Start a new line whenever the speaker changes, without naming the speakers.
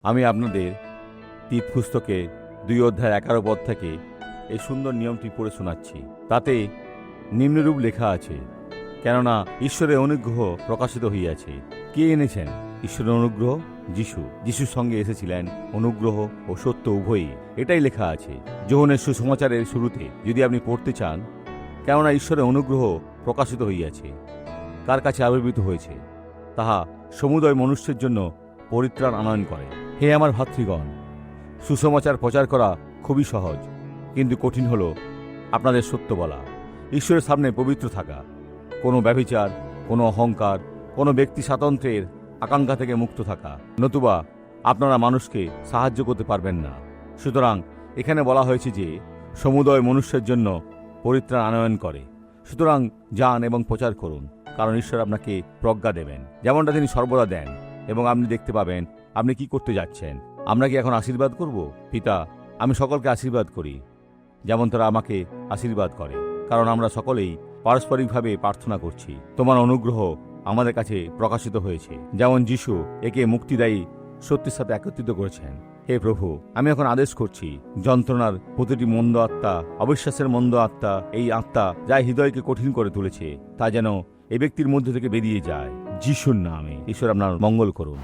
আমি আপনাদের তীত পুস্তকে 2 অধ্যায় 11 পদ থেকে এই সুন্দর নিয়মটি পড়ে শোনাচ্ছি। তাতে নিম্নরূপ লেখা আছে, কেননা ঈশ্বরের অনুগ্রহ প্রকাশিত হইয়াছে। কে এনেছেন ঈশ্বরের অনুগ্রহ? যিশুর সঙ্গে এসেছিলেন অনুগ্রহ ও সত্য উভয়ই। এটাই লেখা আছে যোহনের সুসমাচারের শুরুতে, যদি আপনি পড়তে চান। কেননা ঈশ্বরের অনুগ্রহ প্রকাশিত হইয়াছে, কার কাছে আবির্ভূত হয়েছে, তাহা সমুদয় মনুষ্যের জন্য পরিত্রাণ আনয়ন করে। হে আমার ভাতৃগণ, সুসমাচার প্রচার করা খুবই সহজ, কিন্তু কঠিন হল আপনাদের সত্য বলা, ঈশ্বরের সামনে পবিত্র থাকা, কোনো ব্যভিচার, কোনো অহংকার, কোনো ব্যক্তি স্বাতন্ত্র্যের আকাঙ্ক্ষা থেকে মুক্ত থাকা, নতুবা আপনারা মানুষকে সাহায্য করতে পারবেন না। সুতরাং এখানে বলা হয়েছে যে সমুদয় মনুষ্যের জন্য পরিত্রাণ আনয়ন করে। সুতরাং যান এবং প্রচার করুন, কারণ ঈশ্বর আপনাকে প্রজ্ঞা দেবেন, যেমনটা তিনি সর্বদা দেন, এবং আপনি দেখতে পাবেন আপনি কি করতে যাচ্ছেন। আমরা কি এখন আশীর্বাদ করব? পিতা, আমি সকলকে আশীর্বাদ করি যেমন তারা আমাকে আশীর্বাদ করে, কারণ আমরা সকলেই পারস্পরিকভাবে প্রার্থনা করছি। তোমার অনুগ্রহ আমাদের কাছে প্রকাশিত হয়েছে, যেমন যিশু একে মুক্তিদায়ী সত্যের সাথে একত্রিত করেছেন। হে প্রভু, আমি এখন আদেশ করছি, যন্ত্রণার প্রতিটি মন্দ আত্মা, অবিশ্বাসের মন্দ আত্মা, এই আত্মা যা হৃদয়কে কঠিন করে তুলেছে, তা যেন এই ব্যক্তির মধ্যে থেকে বেরিয়ে যায়। যিশুর নামে। ঈশ্বর আপনার মঙ্গল করুন।